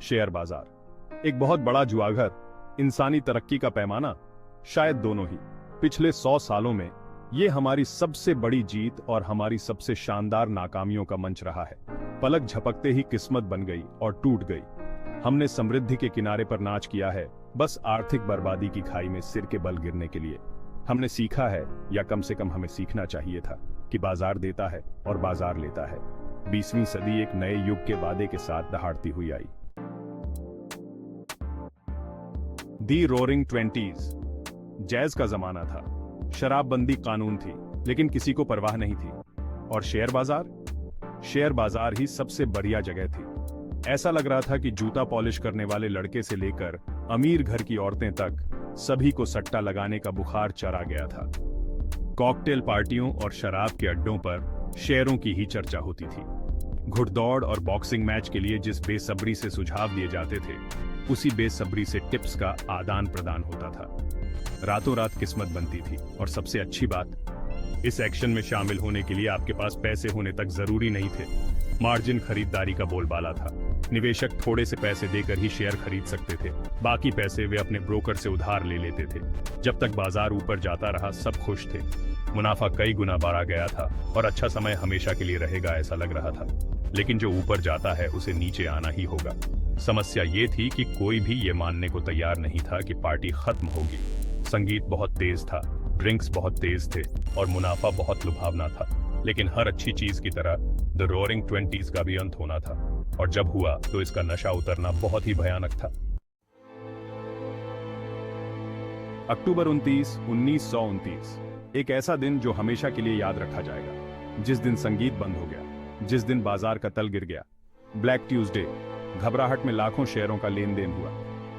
Share बाजार एक बहुत बड़ा जुआघर, इंसानी तरक्की का पैमाना, शायद दोनों ही। पिछले 100 सालों में ये हमारी सबसे बड़ी जीत और हमारी सबसे शानदार नाकामियों का मंच रहा है। पलक झपकते ही किस्मत बन गई और टूट गई। हमने समृद्धि के किनारे पर नाच किया है, बस आर्थिक बर्बादी की खाई में सिर के बल गिरने के लिए। हमने सीखा है, या कम से कम हमें सीखना चाहिए था, कि बाजार देता है और बाजार लेता है। 20वीं सदी एक नए युग के वादे के साथ दहाड़ती हुई आई। दी रोरिंग 20s जैज का जमाना था। शराबबंदी कानून थी, लेकिन किसी को परवाह नहीं थी। और शेयर बाजार ही सबसे बढ़िया जगह थी। ऐसा लग रहा था कि जूता पॉलिश करने वाले लड़के से लेकर अमीर घर की औरतें तक सभी को सट्टा लगाने का बुखार चढ़ा गया था। कॉकटेल पार्टियों और शराब के अड्डों पर शेयरों की ही चर्चा होती थी। घुड़दौड़ और बॉक्सिंग मैच के लिए जिस बेसब्री से सुझाव दिए जाते थे, उसी बेसब्री से टिप्स का आदान प्रदान होता था। रातों रात किस्मत बनती थी। और सबसे अच्छी बात, इस एक्शन में शामिल होने के लिए आपके पास पैसे होने तक जरूरी नहीं थे। मार्जिन खरीदारी का बोलबाला था। निवेशक थोड़े से पैसे देकर ही शेयर खरीद सकते थे, बाकी पैसे वे अपने ब्रोकर से उधार ले लेते थे। जब तक बाजार ऊपर जाता रहा, सब खुश थे। मुनाफा कई गुना बढ़ा गया था और अच्छा समय हमेशा के लिए रहेगा ऐसा लग रहा था। लेकिन जो ऊपर जाता है उसे नीचे आना ही होगा। समस्या ये थी कि कोई भी ये मानने को तैयार नहीं था कि पार्टी खत्म होगी। संगीत बहुत तेज था, ड्रिंक्स बहुत तेज थे और मुनाफा बहुत लुभावना था। लेकिन हर अच्छी चीज की तरह द रोरिंग 20s का भी अंत होना था। और जब हुआ तो इसका नशा उतरना बहुत ही भयानक था। अक्टूबर 29, 1929 एक ऐसा दिन जो हमेशा के लिए याद रखा जाएगा। जिस दिन संगीत बंद हो गया, जिस दिन बाजार का तल गिर गया। Black Tuesday. घबराहट में लाखों शेयरों का लेन देन हुआ।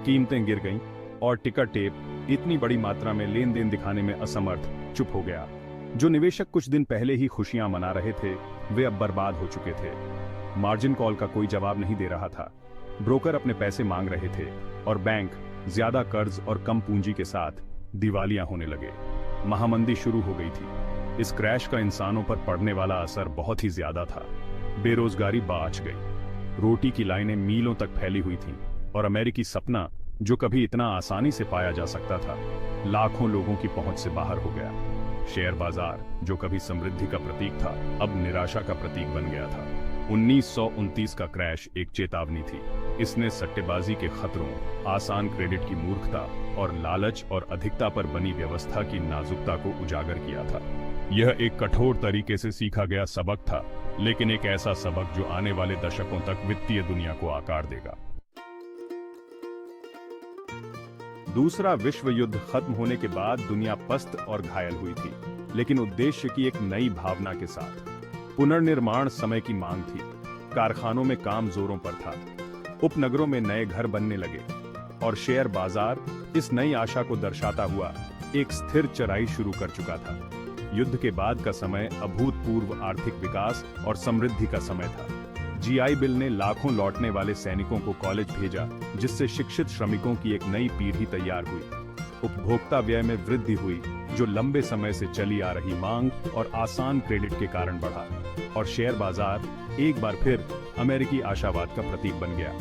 कीमतें गिर गईं और टिकर टेप इतनी बड़ी मात्रा में लेन देन दिखाने में असमर्थ चुप हो गया। जो निवेशक कुछ दिन पहले ही खुशियां मना रहे थे, वे अब बर्बाद हो चुके थे। मार्जिन कॉल का कोई जवाब नहीं दे रहा था। ब्रोकर अपने पैसे मांग रहे थे और बैंक ज्यादा कर्ज और कम पूंजी के साथ दिवालिया होने लगे। महामंदी शुरू हो गई थी। इस क्रैश का इंसानों पर पड़ने वाला असर बहुत ही ज्यादा था। बेरोजगारी बाँच गई। रोटी की लाइनें मीलों तक फैली हुई थीं और अमेरिकी सपना, जो कभी इतना आसानी से पाया जा सकता था, लाखों लोगों की पहुंच से बाहर हो गया। शेयर बाजार, जो कभी समृद्धि का प्रतीक था, अब निराशा का प्रतीक बन गया था। 1929 का क्रैश एक चेतावनी थी। इसने सट्टेबाजी के खतरों, आसान क्रेडिट की मूर्खता और लालच और अधिकता पर बनी व्यवस्था की नाजुकता को उजागर किया था। यह एक कठोर तरीके से सीखा गया सबक था, लेकिन एक ऐसा सबक जो आने वाले दशकों तक वित्तीय दुनिया को आकार देगा। दूसरा विश्व युद्ध खत्म होने के बाद दुनिया पस्त और घायल हुई थी, लेकिन उद्देश्य की एक नई भावना के साथ। पुनर्निर्माण समय की मांग थी। कारखानों में काम जोरों पर था। उपनगरों में नए घर बनने लगे और शेयर बाजार इस नई आशा को दर्शाता हुआ एक स्थिर चराई शुरू कर चुका था। युद्ध के बाद का समय अभूतपूर्व आर्थिक विकास और समृद्धि का समय था। जीआई बिल ने लाखों लौटने वाले सैनिकों को कॉलेज भेजा, जिससे शिक्षित श्रमिकों की एक नई पीढ़ी तैयार हुई। उपभोक्ता व्यय में वृद्धि हुई, जो लंबे समय से चली आ रही मांग और आसान क्रेडिट के कारण बढ़ा। और शेयर बाजार एक बार फिर अमेरिकी आशावाद का प्रतीक बन गया।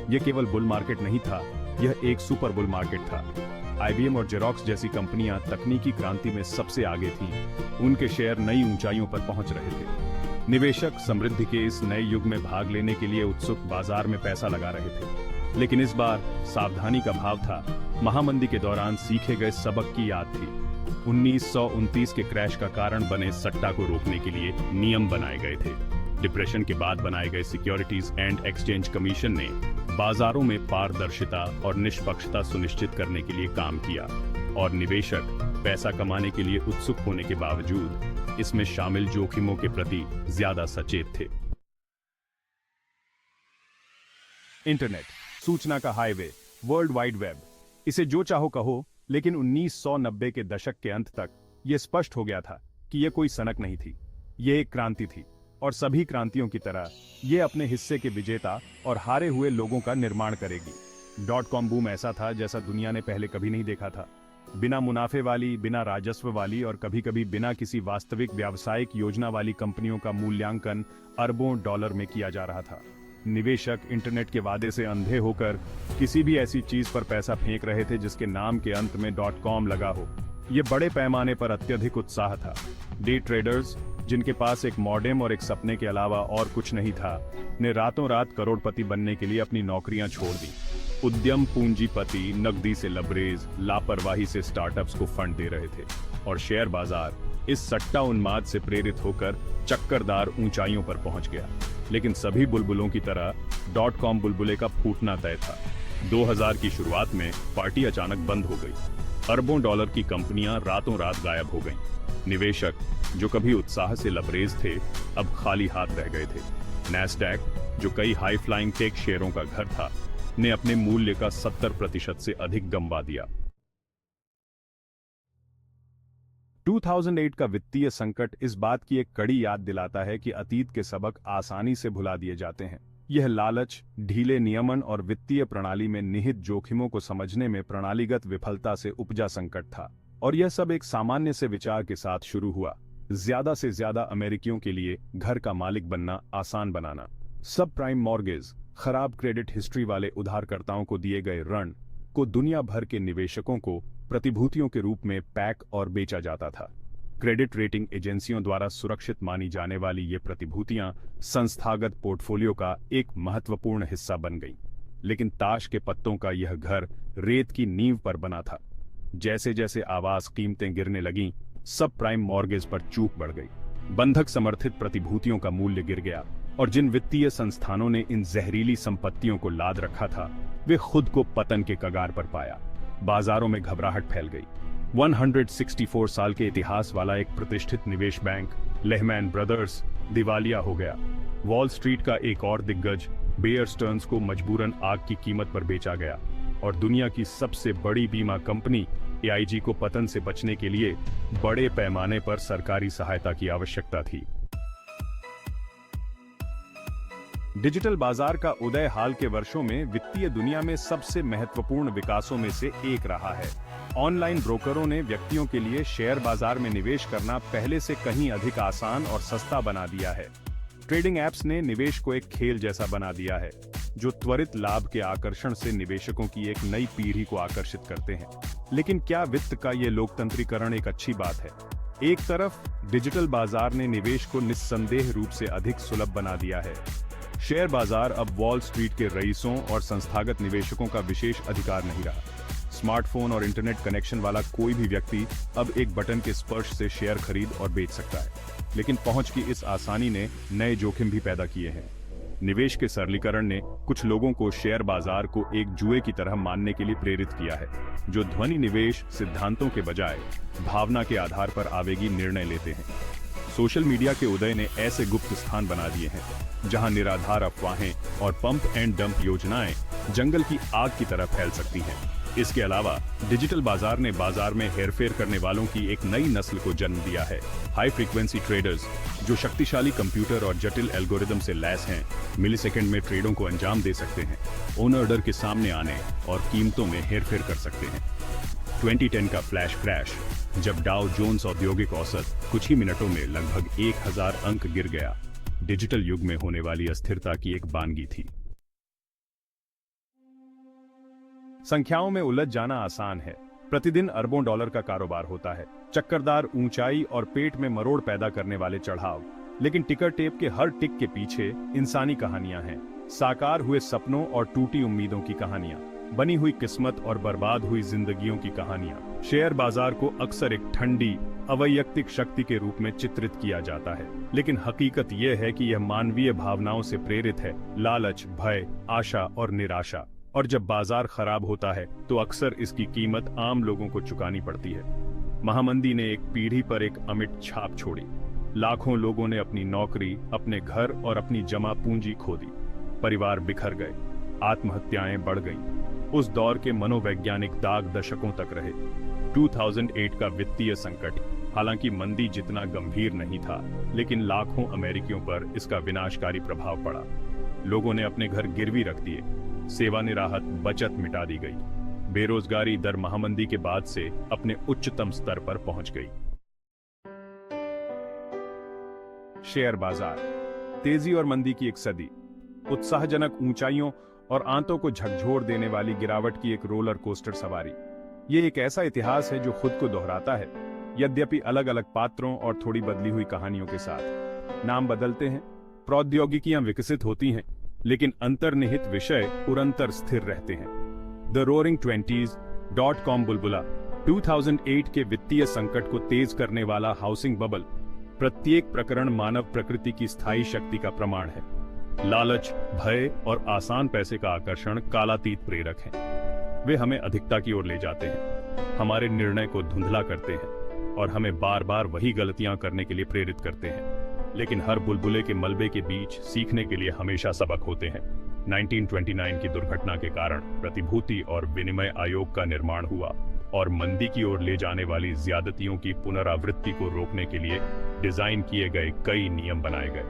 यह केवल बुल मार्केट नहीं था, यह एक सुपर बुल मार्केट था। आईबीएम और जेरोक्स जैसी कंपनियां तकनीकी क्रांति में सबसे आगे थीं। उनके शेयर नई ऊंचाइयों पर पहुंच रहे थे। निवेशक समृद्धि के इस नए युग में भाग लेने के लिए उत्सुक बाजार में पैसा लगा रहे थे। लेकिन इस बार सावधानी का भाव था। महामंदी के दौरान सीखे गए सबक की याद थी। 1929 के क्रैश का कारण बने सट्टा को रोकने के लिए नियम बनाए गए थे। डिप्रेशन के बाद बनाए गए सिक्योरिटीज एंड एक्सचेंज कमीशन ने बाजारों में पारदर्शिता और निष्पक्षता सुनिश्चित करने के लिए काम किया। और निवेशक पैसा कमाने के लिए उत्सुक होने के बावजूद इसमें शामिल जोखिमों के प्रति ज्यादा सचेत थे। इंटरनेट, सूचना का हाईवे, वर्ल्ड वाइड वेब, इसे जो चाहो कहो, लेकिन 1990 के दशक के अंत तक यह स्पष्ट हो गया था कि यह कोई सनक नहीं थी, यह एक क्रांति थी। और सभी क्रांतियों की तरह यह अपने हिस्से के विजेता और हारे हुए लोगों का निर्माण करेगी। .com बूम ऐसा था जैसा दुनिया ने पहले कभी नहीं देखा था। बिना मुनाफे वाली, बिना राजस्व वाली और कभी-कभी बिना किसी वास्तविक व्यावसायिक योजना वाली कंपनियों का मूल्यांकन अरबों डॉलर में किया जा रहा था। निवेशक इंटरनेट के वादे से अंधे होकर किसी भी ऐसी चीज पर पैसा फेंक रहे थे जिसके नाम के अंत में .com लगा हो। ये बड़े पैमाने पर अत्यधिक उत्साह था। डे ट्रेडर्स, जिनके पास एक मॉडेम और एक सपने के अलावा और कुछ नहीं था, ने रातों रात करोड़पति बनने के लिए अपनी नौकरियां छोड़ दी। उद्यम पूंजीपति नकदी से लबरेज, लापरवाही से स्टार्टअप्स को फंड दे रहे थे और शेयर बाजार इस सट्टा उन्माद से प्रेरित होकर चक्करदार ऊंचाइयों पर पहुंच गया। लेकिन सभी बुलबुलों की तरह .com बुलबुले का फूटना तय था। 2000 की शुरुआत में पार्टी अचानक बंद हो गई। अरबों डॉलर की कंपनियां रातों रात गायब हो गईं। निवेशक, जो कभी उत्साह से लबरेज थे, अब खाली हाथ रह गए थे। नैस्डैक, जो कई हाई फ्लाइंग टेक शेयरों का घर था, ने अपने मूल्य का 70% से अधिक गंवा दिया। 2008 का वित्तीय संकट इस बात की एक कड़ी याद दिलाता है कि अतीत के सबक आसानी से भुला दिए जाते हैं। यह लालच, ढीले नियमन और वित्तीय प्रणाली में निहित जोखिमों को समझने में प्रणालीगत विफलता से उपजा संकट था। और यह सब एक सामान्य से विचार के साथ शुरू हुआ: ज्यादा से ज्यादा अमेरिकियों के लिए घर का मालिक बनना आसान बनाना। सब प्राइम मॉर्गेज, खराब क्रेडिट हिस्ट्री वाले उधारकर्ताओं को दिए गए ऋण को दुनिया भर के निवेशकों को प्रतिभूतियों के रूप में पैक और बेचा जाता था। क्रेडिट रेटिंग एजेंसियों द्वारा सुरक्षित मानी जाने वाली ये प्रतिभूतियां संस्थागत पोर्टफोलियो का एक महत्वपूर्ण हिस्सा बन गईं। लेकिन ताश के पत्तों का यह घर रेत की नींव पर बना था। जैसे जैसे आवास कीमतें गिरने लगीं, सब प्राइम मॉर्गेज पर चूक बढ़ गई। बंधक समर्थित प्रतिभूतियों का मूल्य गिर गया और जिन वित्तीय संस्थानों ने इन जहरीली संपत्तियों को लाद रखा था, वे खुद को पतन के कगार पर पाया। बाजारों में घबराहट फैल गई। 164 साल के इतिहास वाला एक प्रतिष्ठित निवेश बैंक, लेहमैन ब्रदर्स, दिवालिया हो गया। वॉल स्ट्रीट का एक और दिग्गज, बेयर स्टर्न्स, को मजबूरन आग की कीमत पर बेचा गया और दुनिया की सबसे बड़ी बीमा कंपनी AIG को पतन से बचने के लिए बड़े पैमाने पर सरकारी सहायता की आवश्यकता थी। डिजिटल बाजार का उदय हाल के वर्षों में वित्तीय दुनिया में सबसे महत्वपूर्ण विकासों में से एक रहा है। ऑनलाइन ब्रोकरों ने व्यक्तियों के लिए शेयर बाजार में निवेश करना पहले से कहीं अधिक आसान और सस्ता बना दिया है। ट्रेडिंग ऐप्स ने निवेश को एक खेल जैसा बना दिया है, जो त्वरित लाभ के आकर्षण से निवेशकों की एक नई पीढ़ी को आकर्षित करते हैं। लेकिन क्या वित्त का ये लोकतंत्रीकरण एक अच्छी बात है? एक तरफ डिजिटल बाजार ने निवेश को निस्संदेह रूप से अधिक सुलभ बना दिया है। शेयर बाजार अब वॉल स्ट्रीट के रईसों और संस्थागत निवेशकों का विशेष अधिकार नहीं रहा। स्मार्टफोन और इंटरनेट कनेक्शन वाला कोई भी व्यक्ति अब एक बटन के स्पर्श से शेयर खरीद और बेच सकता है। लेकिन पहुंच की इस आसानी ने नए जोखिम भी पैदा किए हैं। निवेश के सरलीकरण ने कुछ लोगों को शेयर बाजार को एक जुए की तरह मानने के लिए प्रेरित किया है, जो ध्वनि निवेश सिद्धांतों के बजाय भावना के आधार पर आवेगी निर्णय लेते हैं। सोशल मीडिया के उदय ने ऐसे गुप्त स्थान बना दिए हैं जहां निराधार अफवाहें और पंप एंड डंप योजनाएं जंगल की आग की तरह फैल सकती हैं। इसके अलावा डिजिटल बाजार ने बाजार में हेरफेर करने वालों की एक नई नस्ल को जन्म दिया है। हाई फ्रीक्वेंसी ट्रेडर्स, जो शक्तिशाली कंप्यूटर और जटिल एल्गोरिदम से लैस हैं, मिलीसेकंड में ट्रेडों को अंजाम दे सकते हैं, ओन ऑर्डर के सामने आने और कीमतों में हेरफेर कर सकते हैं। 2010 का फ्लैश क्रैश, जब डाउ जोन्स औद्योगिक औसत कुछ ही मिनटों में लगभग 1000 अंक गिर गया, डिजिटल युग में होने वाली अस्थिरता की एक बानगी थी। संख्याओं में उलझ जाना आसान है। प्रतिदिन अरबों डॉलर का कारोबार होता है, चक्करदार ऊंचाई और पेट में मरोड़ पैदा करने वाले चढ़ाव। लेकिन टिकर टेप के हर टिक के पीछे इंसानी कहानियां हैं, साकार हुए सपनों और टूटी उम्मीदों की कहानियां, बनी हुई किस्मत और बर्बाद हुई जिंदगियों की कहानियां। शेयर बाजार को अक्सर एक ठंडी, अवैयक्तिक शक्ति के रूप में चित्रित किया जाता है, लेकिन हकीकत यह है कि यह मानवीय भावनाओं से प्रेरित है, लालच, भय, आशा और निराशा। और जब बाजार खराब होता है तो अक्सर इसकी कीमत आम लोगों को चुकानी पड़ती है। महामंदी ने एक पीढ़ी पर एक अमिट छाप छोड़ी। लाखों लोगों ने अपनी नौकरी, अपने घर और अपनी जमा पूंजी खो दी। परिवार बिखर गए, आत्महत्याएं बढ़ गईं। उस दौर के मनोवैज्ञानिक दाग दशकों तक रहे। 2008 का वित्तीय संकट हालांकि मंदी जितना गंभीर नहीं था, लेकिन लाखों अमेरिकियों पर इसका विनाशकारी प्रभाव पड़ा। लोगों ने अपने घर गिरवी रख दिए, सेवानिराहत बचत मिटा दी गई, बेरोजगारी दर महामंदी के बाद से अपने उच्चतम स्तर पर पहुंच गई। शेयर बाजार, तेजी और मंदी की एक सदी। उत्साहजनक ऊंचाइयों और आंतों को झकझोर देने वाली गिरावट की एक रोलर कोस्टर सवारी। ये एक ऐसा इतिहास है जो खुद को दोहराता है, यद्यपि अलग अलग पात्रों और थोड़ी बदली हुई कहानियों के साथ। नाम बदलते हैं, प्रौद्योगिकियां विकसित होती हैं, लेकिन अंतर्निहित विषय उरंतर स्थिर रहते हैं। द रोरिंग ट्वेंटीज.com बुलबुला 2008 के वित्तीय संकट को तेज करने वाला हाउसिंग बबल। प्रत्येक प्रकरण मानव प्रकृति की स्थायी शक्ति का प्रमाण है। लालच, भय और आसान पैसे का आकर्षण कालातीत प्रेरक हैं। वे हमें अधिकता की ओर ले जाते हैं, हमारे निर्णय को धुंधला करते हैं और हमें बार बार वही गलतियां करने के लिए प्रेरित करते हैं। लेकिन हर बुलबुले के मलबे के बीच सीखने के लिए हमेशा सबक होते हैं। 1929 की दुर्घटना के कारण प्रतिभूति और विनिमय आयोग का निर्माण हुआ और मंदी की ओर ले जाने वाली ज्यादतियों की पुनरावृत्ति को रोकने के लिए डिजाइन किए गए कई नियम बनाए गए।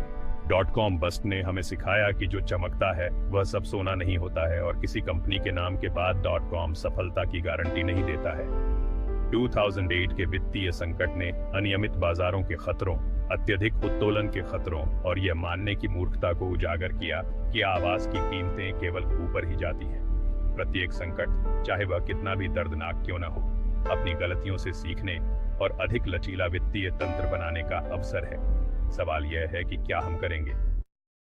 .com बस्ट ने हमें सिखाया कि जो चमकता है वह सब सोना नहीं होता है और किसी कंपनी के नाम के बाद .com सफलता की गारंटी नहीं देता है। 2008 के वित्तीय संकट ने अनियमित बाजारों के खतरों, अत्यधिक उत्तोलन के खतरों और यह मानने की मूर्खता को उजागर किया कि आवास की कीमतें केवल ऊपर ही जाती हैं। प्रत्येक संकट, चाहे वह कितना भी दर्दनाक क्यों न हो, अपनी गलतियों से सीखने और अधिक लचीला वित्तीय तंत्र बनाने का अवसर है। सवाल यह है कि क्या हम करेंगे।